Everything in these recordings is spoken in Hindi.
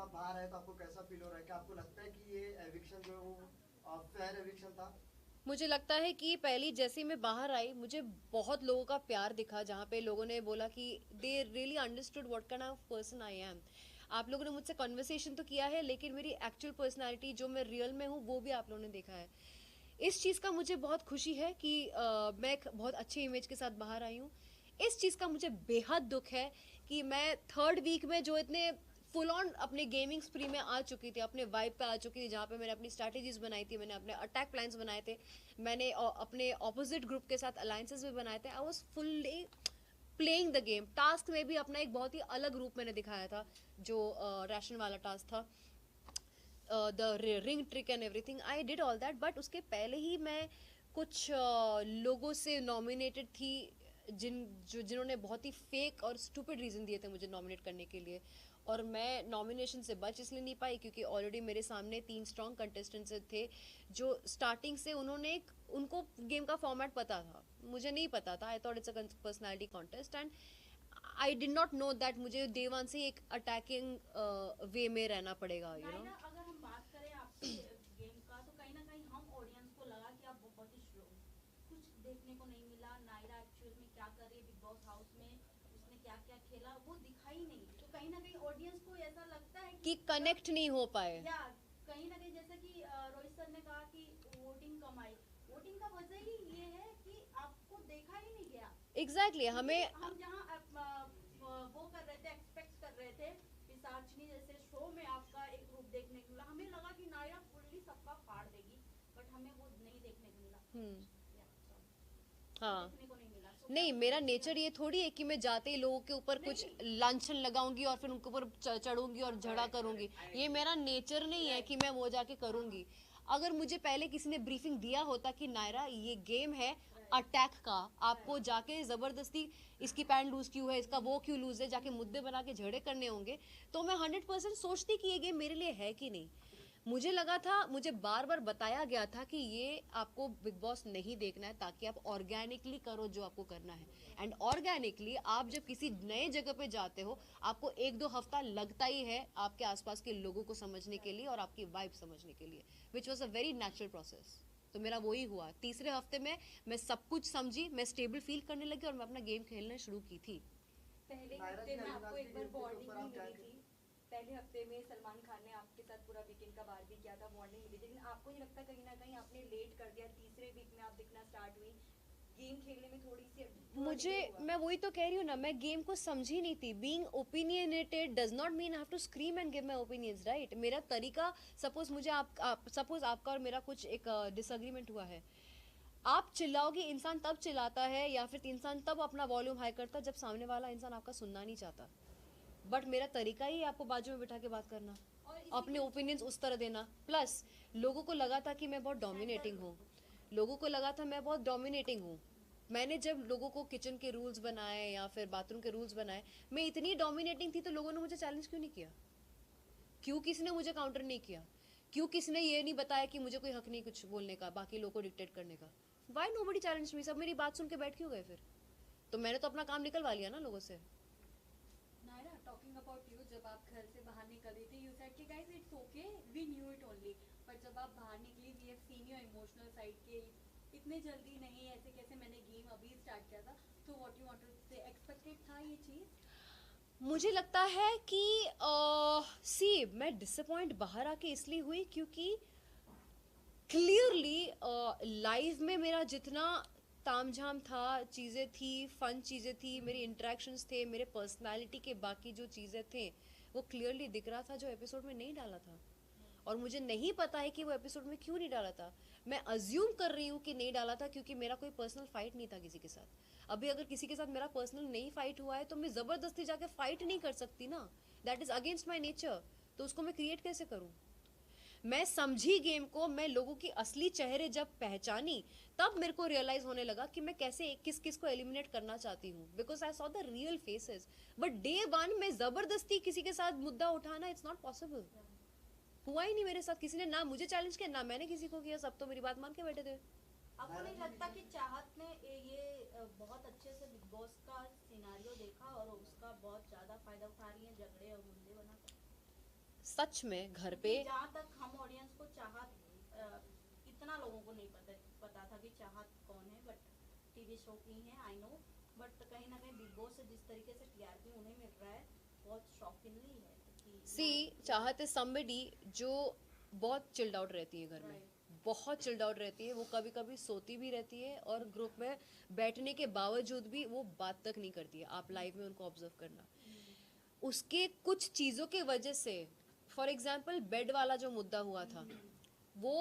आप बाहर आए तो आपको कैसा फील हो रहा है? क्या आपको लगता है कि ये एविक्शन जो है वो फेयर एविक्शन था? मुझे लगता है कि पहली जैसे ही मैं बाहर आई मुझे बहुत लोगों का प्यार दिखा, जहाँ पे लोगों ने बोला कि they really understood what kind of person I am. आप लोगों ने मुझसे कन्वर्सेशन तो किया है, लेकिन मेरी एक्चुअल पर्सनालिटी जो मैं रियल में हूँ वो भी आप लोगों ने देखा है। इस चीज़ का मुझे बहुत खुशी है कि मैं एक बहुत अच्छे इमेज के साथ बाहर आई हूँ। इस चीज़ का मुझे बेहद दुख है कि मैं थर्ड वीक में जो इतने फुल ऑन अपने गेमिंग स्प्री में आ चुकी थी, अपने वाइब पे आ चुकी थी, जहाँ पे मैंने अपनी स्ट्रैटेजीज बनाई थी, मैंने अपने अटैक प्लान्स बनाए थे, मैंने अपने ऑपोजिट ग्रुप के साथ अलायंसेस भी बनाए थे। I was fully playing the game. Task में भी अपना एक बहुत ही अलग रूप मैंने दिखाया था, जो राशन वाला टास्क था, the ring trick and everything, I did all that. But उसके पहले ही मैं कुछ लोगों से नॉमिनेटेड थी, जिन्होंने बहुत ही फेक और स्टूपिड रीज़न दिए थे मुझे नॉमिनेट करने के लिए। और मैं नॉमिनेशन से बच इसलिए नहीं पाई क्योंकि ऑलरेडी मेरे सामने 3 स्ट्रॉन्ग कंटेस्टेंट्स थे, जो स्टार्टिंग से उनको गेम का फॉर्मेट पता था, मुझे नहीं पता था। I thought it's a personality contest and I did not know that मुझे डे वन से एक अटैकिंग वे में रहना पड़ेगा, यू नो। नायरा, अगर हम बात करें आपके गेम का, तो कहीं ना कहीं हम ऑडियंस को लगा कि आप बहुत ही स्लो, कुछ देखने को नहीं मिला। नायरा एक्चुअल में क्या कर रही है बिग बॉस हाउस में, उसने क्या क्या खेला वो दिखाई नहीं। तो कहीं ना कहीं ऑडियंस को ऐसा लगता है कि कि कनेक्ट नहीं हो पाए। या कहीं ना कहीं जैसे कि रोहित सर ने कहा कि वोटिंग कम आई। वोटिंग का वजह ही ये है कि आपको देखा ही नहीं गया। एग्जैक्टली exactly, क्योंकि हमें हम जहाँ वो कर रहे थे, एक्सपेक्ट कर रहे थे पिशाचनी जैसे शो में आपका एक रूप देखने को मिला, हमें लगा कि नायरा फुल्ली सबका फाड़ देगी, बट हमें वो नहीं देखने को मिला। वो हाँ, देखने को नहीं मिला। सो क्या नहीं, मेरा नेचर ये थोड़ी है कि मैं जाते ही लोगों के ऊपर कुछ नहीं, लांछन लगाऊंगी और फिर उनके ऊपर चढ़ूंगी और झगड़ा करूंगी। ये मेरा नेचर नहीं है कि मैं वो जाके करूंगी। अगर मुझे पहले किसी ने ब्रीफिंग दिया होता कि नायरा ये गेम है अटैक का, आपको जाके जबरदस्ती इसकी पैंट लूज क्यों है, इसका वो क्यों लूज है, जाके मुद्दे बना के झगड़े करने होंगे, तो मैं 100% सोचती कि ये गेम मेरे लिए है कि नहीं। मुझे लगा था, मुझे बार बार बताया गया था कि ये आपको बिग बॉस नहीं देखना है, ताकि आप ऑर्गेनिकली करो जो आपको करना है। एंड ऑर्गेनिकली आप जब किसी नए जगह पे जाते हो, आपको 1-2 हफ्ता लगता ही है आपके आसपास के लोगों को समझने के लिए और आपकी वाइब समझने के लिए, which was a very natural process. तो मेरा वही हुआ, तीसरे हफ्ते में मैं सब कुछ समझी, मैं स्टेबल फील करने लगी और मैं अपना गेम खेलना शुरू की थी। पहले नायरा हफ्ते जी, में आपको अविनाश एक की बार गिफ्ट के वार्निंग ऊपर भी आप क्या मिली थी। पहले हफ्ते में सलमान खान ने आपके साथ पूरा वीकेंड का वार भी किया था, वार्निंग मिली थी, लेकिन आपको नहीं लगता कहीं ना कहीं आपने लेट कर दिया? तीसरे वीक में आप दिखना स्टार्ट हुई, गेम खेलने में थोड़ा मुझे, डिले हुआ। मैं वही तो कह रही हूँ ना, मैं गेम को समझी नहीं थी। Being opinionated does not mean I have to scream and give my opinions, right? मेरा तरीका, सपोज मुझे सपोज आपका और मेरा कुछ एक डिसएग्रीमेंट हुआ है, आप चिल्लाओगे, इंसान तब चिल्लाता है या फिर इंसान तब अपना वॉल्यूम हाई करता है जब सामने वाला इंसान आपका सुनना नहीं चाहता। बट मेरा तरीका ही है आपको बाजू में बिठा के बात करना, और इसी अपने के ओपिनियंस उस तरह देना। प्लस लोगों को लगा था कि मैं बहुत डोमिनेटिंग हूँ, लोगों को लगा था मैं बहुत डोमिनेटिंग हूँ। मैंने जब लोगों को किचन के रूल्स बनाए या फिर बाथरूम के रूल्स बनाए, मैं इतनी डोमिनेटिंग थी तो लोगों ने मुझे चैलेंज क्यों नहीं किया? क्यों किसी ने मुझे काउंटर नहीं किया? क्यों किसी ने ये नहीं बताया कि मुझे कोई हक नहीं कुछ बोलने का, बाकी लोगों को डिक्टेट करने का? Why nobody challenge me? सब मेरी बात सुन के बैठ क्यों गए फिर? तो मैंने तो अपना काम निकलवा लिया ना लोगों से। नायरा, टॉकिंग अबाउट यू, जब आप घर से बाहर निकली थी, यू सेड कि guys it's okay, we knew it only, but जब आप बाहर निकली, we have seen your emotional side के इतने जल्दी नहीं, ऐसे कैसे, मैंने गेम अभी स्टार्ट किया था। तो व्हाट यू वांट टू से, एक्सपेक्टेड था ये चीज? मुझे लगता है कि सी मैं डिसअपॉइंट बाहर आके इसलिए हुई क्योंकि क्लियरली लाइव में मेरा जितना तामझाम था, चीज़ें थी, फन चीज़ें थी, मेरे इंटरेक्शंस थे, मेरे पर्सनालिटी के बाकी जो चीज़ें थे, वो क्लियरली दिख रहा था, जो एपिसोड में नहीं डाला था। और मुझे नहीं पता है कि वो एपिसोड में क्यों नहीं डाला था। मैं अज्यूम कर रही हूँ कि नहीं डाला था क्योंकि मेरा कोई पर्सनल फाइट नहीं था किसी के साथ। अभी अगर किसी के साथ मेरा पर्सनल नहीं फाइट हुआ है तो मैं ज़बरदस्ती जाके फाइट नहीं कर सकती ना, that is against my nature. तो उसको मैं क्रिएट कैसे करूँ? मैं समझी गेम को, मैं लोगों की असली चेहरे जब पहचानी, तब मेरे को रियलाइज होने लगा कि मैं कैसे किस किस को एलिमिनेट करना चाहती हूँ, because I saw the real faces. But day one में जबरदस्ती किसी के साथ मुद्दा उठाना, इट्स नॉट पॉसिबल। हुआ ही नहीं मेरे साथ, किसी ने ना मुझे चैलेंज किया ना मैंने किसी को किया, सब तो मेरी बात मान के बैठे थे। आपको नहीं लगता कि चाहत ने ये बहुत अच्छे से बिग बॉस का सिनारियो देखा और उसका बहुत ज्यादा फायदा उठा रही है, झगड़े और मुद्दे बनाकर? सच में घर पे जहाँ तक हम ऑडियंस को चाहत इतना लोगों को नहीं पता था कि चाहत कौन है, बट टीवी शो की है आई नो, बट कहीं ना कहीं बिग बॉस से जिस तरीके से टीआरपी उन्हें मिल रहा है बहुत शॉकिंगली है कि सी चाहत इज समबडी जो बहुत चिल्ड आउट रहती है घर में, बहुत चिल्ड आउट रहती है। वो कभी कभी सोती भी रहती है और ग्रुप में बैठने के बावजूद भी वो बात तक नहीं करती है। आप लाइव में उनको ऑब्जर्व करना, उसके कुछ चीज़ों के वजह से, फॉर एग्जाम्पल बेड वाला जो मुद्दा हुआ था वो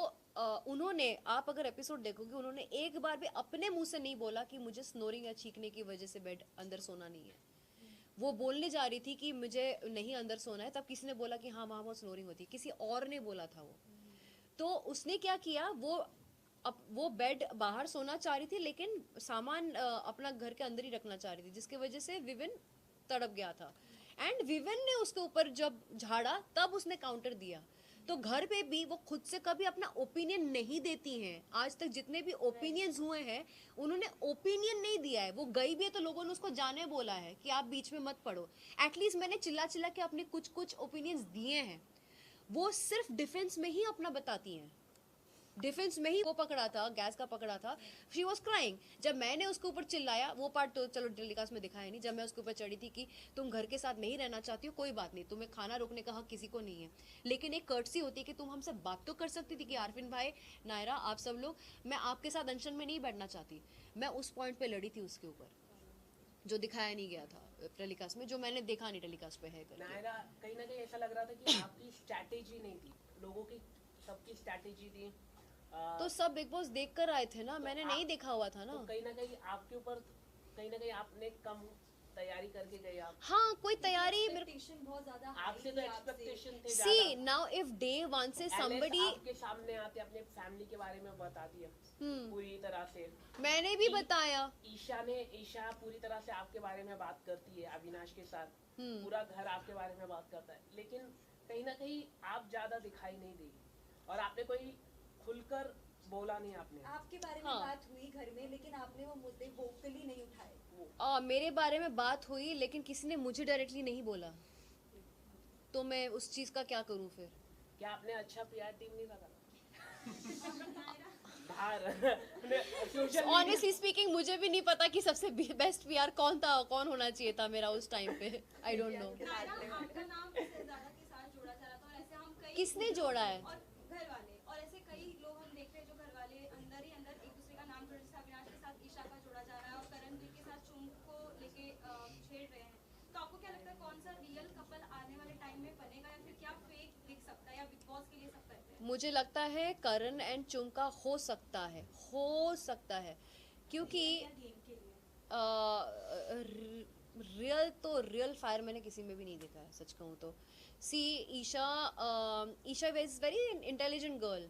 उन्होंने, आप अगर एपिसोड देखोगे, उन्होंने एक बार भी अपने मुंह से नहीं बोला कि मुझे स्नोरिंग या चीखने की वजह से बेड अंदर सोना नहीं है। वो बोलने जा रही थी कि मुझे नहीं अंदर सोना है, तब किसी ने बोला कि हाँ वहाँ बहुत स्नोरिंग होती है, किसी और ने बोला था वो। तो उसने क्या किया, वो बेड बाहर सोना चाह रही थी लेकिन सामान अपना घर के अंदर ही रखना चाह रही थी, जिसकी वजह से विविन तड़प गया था। एंड विविन ने उसके ऊपर जब झाड़ा तब उसने काउंटर दिया। तो घर पे भी वो खुद से कभी अपना ओपिनियन नहीं देती हैं। आज तक जितने भी ओपिनियंस हुए हैं उन्होंने ओपिनियन नहीं दिया है। वो गई भी है तो लोगों ने उसको जाने बोला है कि आप बीच में मत पड़ो। एटलीस्ट मैंने चिल्ला चिल्ला के अपने कुछ कुछ ओपिनियंस दिए हैं। वो सिर्फ डिफेंस में ही अपना बताती हैं, डिफेंस में ही। वो पकड़ा था, गैस का पकड़ा था, शी वॉज क्राइंग। जब मैंने उसके ऊपर चिल्लाया, वो पार्ट तो चलो टेलीकास्ट में दिखाया नहीं, जब मैं उसके ऊपर चढ़ी थी कि तुम घर के साथ नहीं रहना चाहती हो, कोई बात नहीं, तुम्हें खाना रोकने का हक किसी को नहीं है, लेकिन एक कर्टसी होती है कि तुम हमसे बात तो कर सकती थी कि आरफिन भाई, नायरा, आप सब लोग, मैं आपके साथ अनशन में नहीं बैठना चाहती। मैं उस पॉइंट पे लड़ी थी उसके ऊपर, जो दिखाया नहीं गया था टेलीकास्ट में, जो मैंने देखा नहीं टेलीकास्ट पे है करके। नायरा, कहीं ना कहीं ऐसा लग रहा था कि आपकी स्ट्रैटेजी नहीं थी, लोगों की सबकी स्ट्रैटेजी थी। तो सब बिग बॉस देख कर आए थे ना, मैंने नहीं देखा हुआ था ना। तो कहीं ना कहीं आपके ऊपर, कहीं ना कहीं आपने कम तैयारी करके गए आप। हाँ, कोई तैयारी एक्सपेक्टेशन बहुत ज्यादा आपसे तो एक्सपेक्टेशन थे सी नाउ इफ डे वन से somebody, आपके सामने आते अपने फैमिली के बारे में बता दिया पूरी तरह से। मैंने भी बताया। ईशा पूरी तरह से आपके बारे में बात करती है अविनाश के साथ, पूरा घर आपके बारे में बात करता है, लेकिन कहीं ना कहीं आप ज्यादा दिखाई नहीं दी और आपने कोई खुलकर बोला नहीं। आपके बारे में बात हुई घर में, लेकिन आपने वो मुद्दे वोकली नहीं उठाए। मेरे बारे में बात हुई लेकिन किसी ने मुझे डायरेक्टली नहीं बोला, तो मैं उस चीज का क्या करूं फिर। क्या आपने अच्छा पीआर टीम नहीं लगा बाहर? ऑनेस्टली स्पीकिंग मुझे भी नहीं पता कि सबसे बेस्ट पीआर कौन था, कौन होना चाहिए था मेरा उस टाइम पे। आई डोंट नो आपका नाम ज़्यादा के साथ जोड़ा जा रहा था और ऐसे हम कई किसने जोड़ा है। और घर वाले और ऐसे कई लोग हम देख रहे हैं जो घर वाले अंदर ही अंदर एक दूसरे का नाम जोड़, जैसे अविनाश के साथ ईशा का जोड़ा जा रहा है और करणवीर के साथ चुम को लेके छेड़ रहे हैं। तो आपको क्या लगता है कौन सा रियल कपल आने वाले टाइम में बनेगा या फिर क्या फेक दिख सकता है, या बिग बॉस के लिए सब करते हैं? मुझे लगता है करण एंड चुम का हो सकता है क्योंकि रियल तो रियल फायर मैंने किसी में भी नहीं देखा है, सच कहूँ तो। See Isha is very intelligent girl.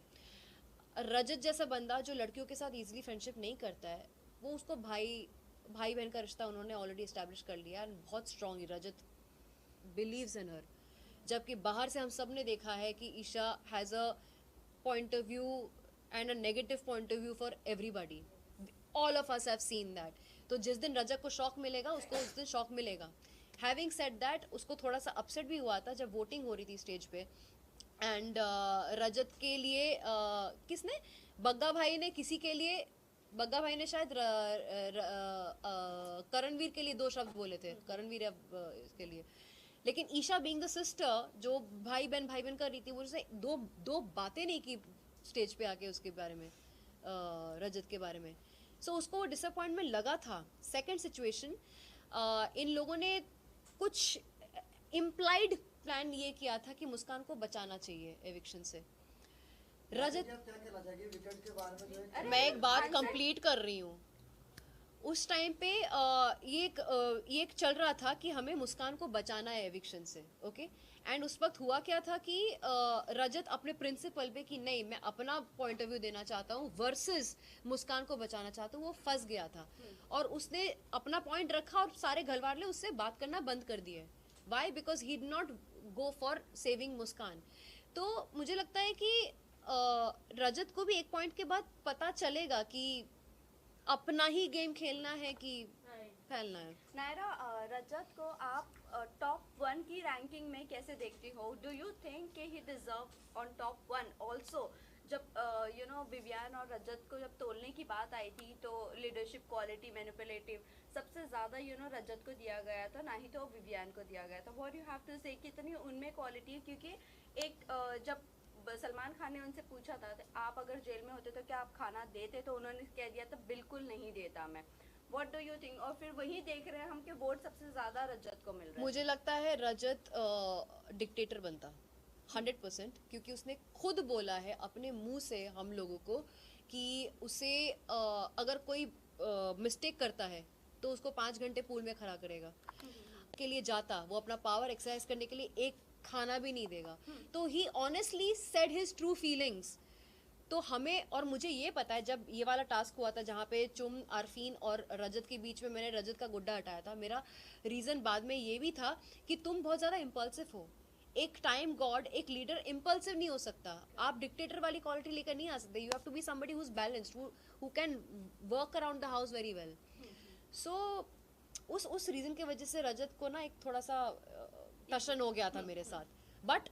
Rajat जैसा बंदा जो लड़कियों के साथ इजीली फ्रेंडशिप नहीं करता है, वो उसको भाई बहन का रिश्ता उन्होंने ऑलरेडी एस्टैब्लिश कर लिया एंड बहुत स्ट्रॉन्ग रजत बिलीव्स इन हर। जबकि बाहर से हम सब ने देखा है कि Isha has a point of view and a negative point of view for everybody. All of us have seen that. तो जिस दिन रजत को शॉक मिलेगा उसको उस दिन शॉक मिलेगा। हैविंग सेड दैट, उसको थोड़ा सा अपसेट भी हुआ था जब वोटिंग हो रही थी स्टेज पे एंड रजत के लिए किसने, बग्गा भाई ने किसी के लिए, बग्गा भाई ने शायद करणवीर के लिए 2 शब्द बोले थे, करणवीर इसके लिए। लेकिन ईशा बीइंग द सिस्टर जो भाई बहन कर रही थी, वो उसने दो बातें नहीं की स्टेज पे आके उसके बारे में, रजत के बारे में। सो उसको वो डिसअपॉइंटमेंट लगा था। सेकंड सिचुएशन, इन लोगों ने कुछ इम्प्लाइड प्लान ये किया था कि मुस्कान को बचाना चाहिए एविक्शन से। रजत, क्या कहना चाहिए विकेट के बारे में जो है? मैं एक बात कंप्लीट कर रही हूँ। उस टाइम पे ये एक चल रहा था कि हमें मुस्कान को बचाना है एविक्शन से, ओके। एंड उस वक्त हुआ क्या था कि रजत अपने प्रिंसिपल पे कि नहीं मैं अपना पॉइंट ऑफ व्यू देना चाहता हूँ वर्सेस मुस्कान को बचाना चाहता हूँ, वो फंस गया था और उसने अपना पॉइंट रखा और सारे घर वाले उससे बात करना बंद कर दिए। Why? Because he did not go for saving Muskan. तो मुझे लगता है कि रजत को भी एक पॉइंट के बाद पता चलेगा कि अपना ही गेम खेलना है कि फैलना है। नायरा, रजत को आप टॉप 1 की रैंकिंग में कैसे देखती हो? डू यू थिंक कि he deserve on top 1 also? जब विवियन और रजत को जब तोलने की बात आई थी तो लीडरशिप क्वालिटी, मैनिपुलेटिव, सबसे ज़्यादा रजत को दिया गया था, ना ही तो विवियन को दिया गया था। व्हाट यू हैव टू से कितनी उनमें क्वालिटी है? क्योंकि एक जब सलमान खान ने उनसे पूछा था आप अगर जेल में होते तो क्या आप खाना देते, तो उन्होंने कह दिया था बिल्कुल नहीं देता मैं। What do you think? और फिर वही देख रहे हैं हम कि वोट सबसे ज़्यादा रजत को मिल रहा है। मुझे लगता है रजत डिक्टेटर बनता 100%, क्योंकि उसने खुद बोला है अपने मुंह से हम लोगों को कि उसे अगर कोई मिस्टेक करता है तो उसको 5 घंटे पूल में खड़ा करेगा के लिए जाता, वो अपना पावर एक्सरसाइज करने के लिए एक खाना भी नहीं देगा। तो he honestly said his true feelings. तो हमें, और मुझे ये पता है जब ये वाला टास्क हुआ था जहाँ पे चुम, आरफीन और रजत के बीच में मैंने रजत का गुड्डा हटाया था, मेरा रीज़न बाद में ये भी था कि तुम बहुत ज़्यादा इम्पल्सिव हो। एक टाइम गॉड, एक लीडर इम्पल्सिव नहीं हो सकता। आप डिक्टेटर वाली क्वालिटी लेकर नहीं आ सकते। You have to be somebody who is balanced, who can work around the house very well. So उस रीज़न की वजह से रजत को ना एक थोड़ा सा टशन हो गया था मेरे साथ, बट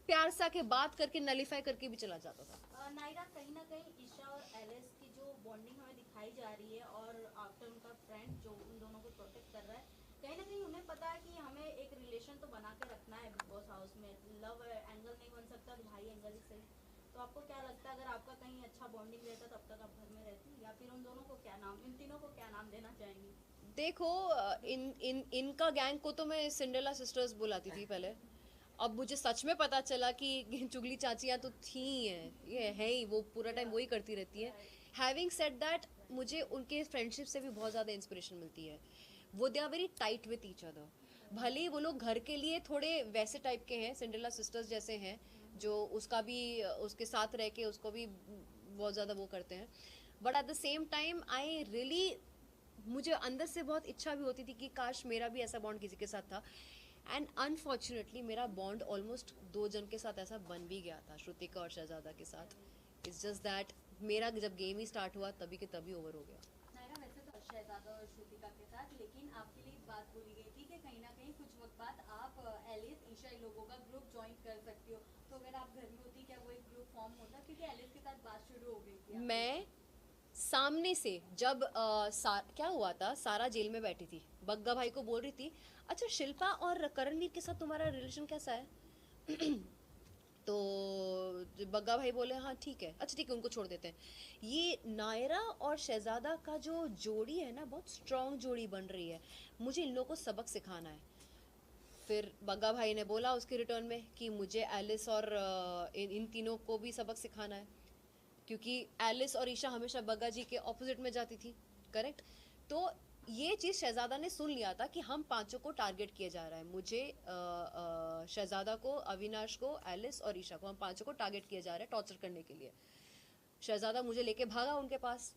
प्यार से आके बात करके नलीफाई करके भी चला जाता था। नायरा, कहीं ना कहीं ईशा और एलिस की जो बॉन्डिंग हमें दिखाई जा रही है और आफ्टर उनका फ्रेंड जो उन दोनों को प्रोटेक्ट कर रहा है, कहीं ना कहीं उन्हें पता है कि हमें एक रिलेशन तो बना के रखना है बिग बॉस हाउस में। लव एंगल नहीं बन सकता तो भाई एंगल ही सही। तो आपको क्या लगता है अगर आपका कहीं अच्छा बॉन्डिंग रहता तब तक आप घर में रहती, या फिर उन दोनों को क्या नाम, इन तीनों को क्या नाम देना चाहेंगी? देखो, इनका गैंग को तो मैं सिंड्रेला सिस्टर्स बुलाती थी पहले। अब मुझे सच में पता चला कि चुगली चाचियाँ तो थी हैं, ये है ही, वो पूरा टाइम वही करती रहती है। हैविंग सेड दैट, मुझे उनके फ्रेंडशिप से भी बहुत ज़्यादा इंस्पिरेशन मिलती है। वो they are very tight with each other. भले ही वो लोग घर के लिए थोड़े वैसे टाइप के हैं, सिंड्रेला सिस्टर्स जैसे हैं, जो उसका भी उसके साथ रह के उसको भी बहुत ज़्यादा वो करते हैं, but at the same time I really, मुझे अंदर से बहुत इच्छा भी होती थी कि काश मेरा भी ऐसा बॉन्ड किसी के साथ था। एंड अनफॉर्चुनेटली मेरा बॉन्ड ऑलमोस्ट 2 जन के साथ ऐसा बन भी गया था, श्रुतिका और शहजादा के साथ। इट्स जस्ट दैट मेरा जब गेम ही स्टार्ट हुआ तभी के तभी ओवर हो गया। नायरा, वैसे तो शहजादा और श्रुतिका के साथ, लेकिन आपके लिए बात बोली गई थी कि कहीं ना कहीं कुछ वक्त बाद आप एलिस, ईशा, इन लोगों का ग्रुप ज्वाइन कर सकती हो। तो अगर आप घर में होती क्या वो एक ग्रुप फॉर्म होता? क्योंकि एलिस के साथ बात शुरू हो गई थी। मैं सामने से जब क्या हुआ था, सारा जेल में बैठी थी, बग्गा भाई को बोल रही थी अच्छा शिल्पा और करणवीर के साथ तुम्हारा रिलेशन कैसा है? तो बग्गा भाई बोले हाँ ठीक है, अच्छा ठीक है उनको छोड़ देते हैं। ये नायरा और शहजादा का जो जोड़ी है ना, बहुत स्ट्रॉन्ग जोड़ी बन रही है। मुझे इन लोगों को सबक सिखाना है। फिर बग्गा भाई ने बोला उसके रिटर्न में कि मुझे एलिस और इन तीनों को भी सबक सिखाना है, क्योंकि एलिस और ईशा हमेशा बग्गा जी के ऑपोजिट में जाती थी, करेक्ट? तो ये चीज़ शहजादा ने सुन लिया था कि हम पांचों को टारगेट किया जा रहा है, मुझे शहजादा को, अविनाश को, एलिस और ईशा को, हम पांचों को टारगेट किया जा रहा है टॉर्चर करने के लिए। शहजादा मुझे लेके भागा उनके पास,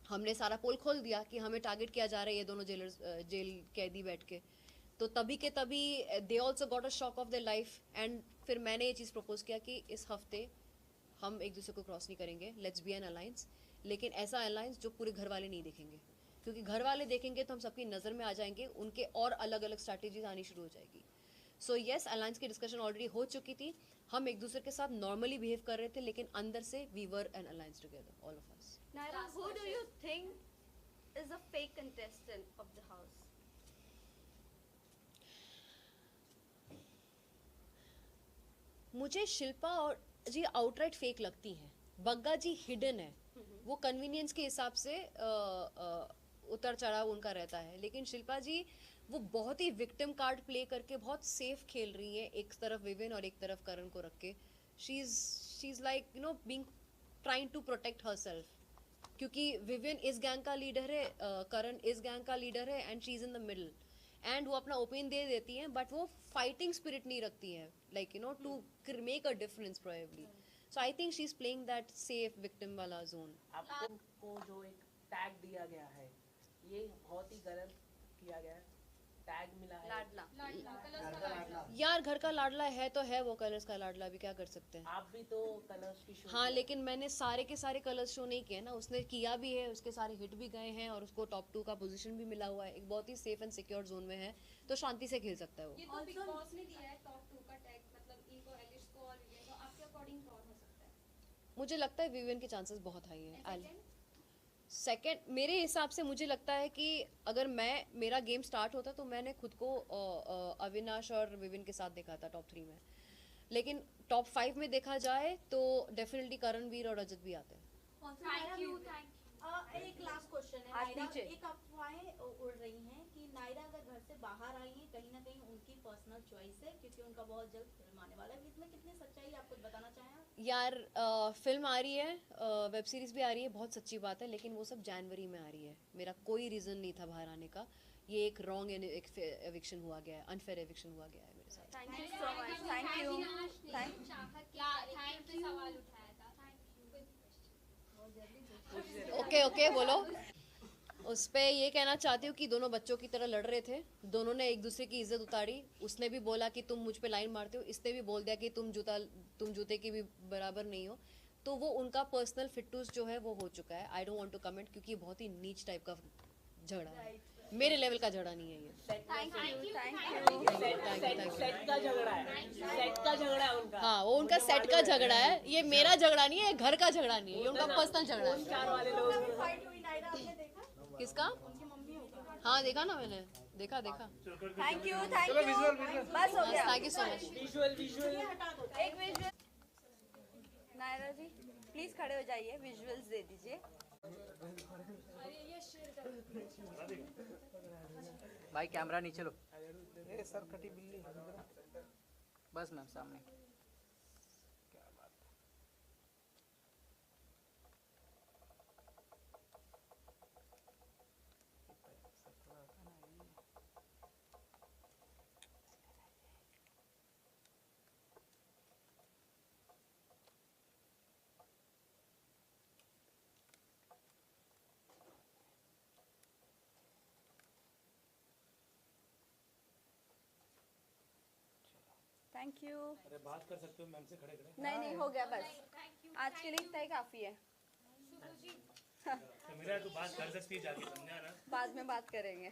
हमने सारा पोल खोल दिया कि हमें टारगेट किया जा रहा है, ये दोनों जेल कैदी बैठ के। तो तभी के तभी they also got a shock of their life. And फिर मैंने ये चीज़ प्रपोज किया कि इस हफ्ते हम एक दूसरे को क्रॉस नहीं करेंगे, लेट्स बी एन अलायंस। लेकिन ऐसा अलायंस जो पूरे घर वाले नहीं देखेंगे, क्योंकि घर वाले देखेंगे तो हम सबकी नज़र में आ जाएंगे, उनके और अलग अलग स्ट्रैटेजीज आनी शुरू हो जाएगी। सो येस, अलायंस की डिस्कशन ऑलरेडी हो चुकी थी, हम एक दूसरे के साथ नॉर्मली बिहेव कर रहे थे, लेकिन अंदर से we were an alliance together, all of us. Naira, who do you think is a fake contestant of the house? मुझे शिल्पा और जी आउटराइट फेक लगती हैं, बग्गा जी हिडन है, वो कन्वीनियंस के हिसाब से उतर चढ़ाव उनका रहता है, लेकिन शिल्पा जी वो बहुत ही विक्टिम कार्ड प्ले करके बहुत सेफ खेल रही है, एक तरफ विविन और एक तरफ करण को रख के। She is like you know being trying to protect herself, क्योंकि विविन इस गैंग का लीडर है, करण इस गैंग का लीडर है, and she is in the middle. And वो अपना ओपिनियन दे देती हैं, बट वो फाइटिंग स्पिरिट नहीं रखती हैं, like you know to make a difference probably. So I think she is playing that safe victim वाला जोन। आपको जो एक टैग दिया गया है, ये बहुत ही गलत किया गया है। टैग मिला है लाडला। यार घर का लाडला है तो है, वो कलर्स का लाडला भी क्या कर सकते हैं। आप भी तो कलर्स की शो हाँ लेकिन मैंने सारे के सारे कलर्स शो नहीं किए ना, उसने किया भी है, उसके सारे हिट भी गए हैं और उसको टॉप 2 का पोजीशन भी मिला हुआ है, एक बहुत ही सेफ एंड सिक्योर जोन में है, तो शांति से खेल सकता है वो। ये तो बिग बॉस ने दिया है टॉप 2 का टैग, मतलब इनको, एलिश को और विवियन को, आपके अकॉर्डिंग कौन हो सकता है? मुझे लगता है विवियन के चांसेस बहुत हाई हैं। सेकंड? सेकंड मेरे हिसाब से मुझे लगता है कि अगर मेरा गेम स्टार्ट होता तो मैंने खुद को अविनाश और विविन के साथ देखा था टॉप 3 में, लेकिन टॉप 5 में देखा जाए तो डेफिनेटली करणवीर और रजत भी आते हैं। Thank you. एक लास्ट क्वेश्चन है आज नायरा, नीचे। एक अफवाहें उड़ रही हैं कि नायरा अगर घर से बाहर आई है कहीं ना कहीं उनकी पर्सनल चॉइस है, क्योंकि उनका बहुत जल्द फिल्म आने वाला है, इसमें कितनी सच्चाई है, आप कुछ बताना चाहें आप? यार फिल्म आ रही है, वेब सीरीज भी आ रही है, बहुत सच्ची बात है, लेकिन वो सब जनवरी में आ रही है। मेरा कोई रीजन नहीं था बाहर आने का, ये एक रॉन्ग एविक्शन हुआ गया है, अनफेयर एविक्शन हुआ गया है मेरे साथ। Thank you so much, thank you, thank okay बोलो। उस पे ये कहना चाहती हूँ कि दोनों बच्चों की तरह लड़ रहे थे, दोनों ने एक दूसरे की इज्जत उतारी, उसने भी बोला कि तुम मुझ पे लाइन मारते हो, इसने भी बोल दिया कि तुम जूते की भी बराबर नहीं हो, तो वो उनका पर्सनल फिटूस जो है वो हो चुका है। I don't want to comment क्योंकि बहुत ही नीच टाइप का झगड़ा है, मेरे लेवल का झगड़ा नहीं है ये। Thank you, thank you. Set का झगड़ा है, सेट का झगड़ा है उनका। हाँ वो उनका सेट का झगड़ा है, ये मेरा झगड़ा नहीं है, घर का झगड़ा नहीं है, ये उनका पर्सनल झगड़ा है। चार वाले लोग फाइट हुई नायरा, आपने देखा? किसका? उनकी मम्मी होगा। हाँ देखा ना मैंने, देखा। थैंक यू, बस हो गया। Thank you so much. Visual हटा दो। एक विजुअल, नायरा जी प्लीज खड़े हो जाइए, विजुअल्स दे दीजिए। भाई कैमरा नीचे लो। ये सर कटी बिल्ली बस मैम सामने। क्या बात है। Thank you. अरे बात कर सकते हो मैम से खड़े खड़े। नहीं हो गया बस, आज के लिए इतना ही काफी है। तो मेरा तो बात कर सकती है, जाके समझा ना। बाद में बात करेंगे।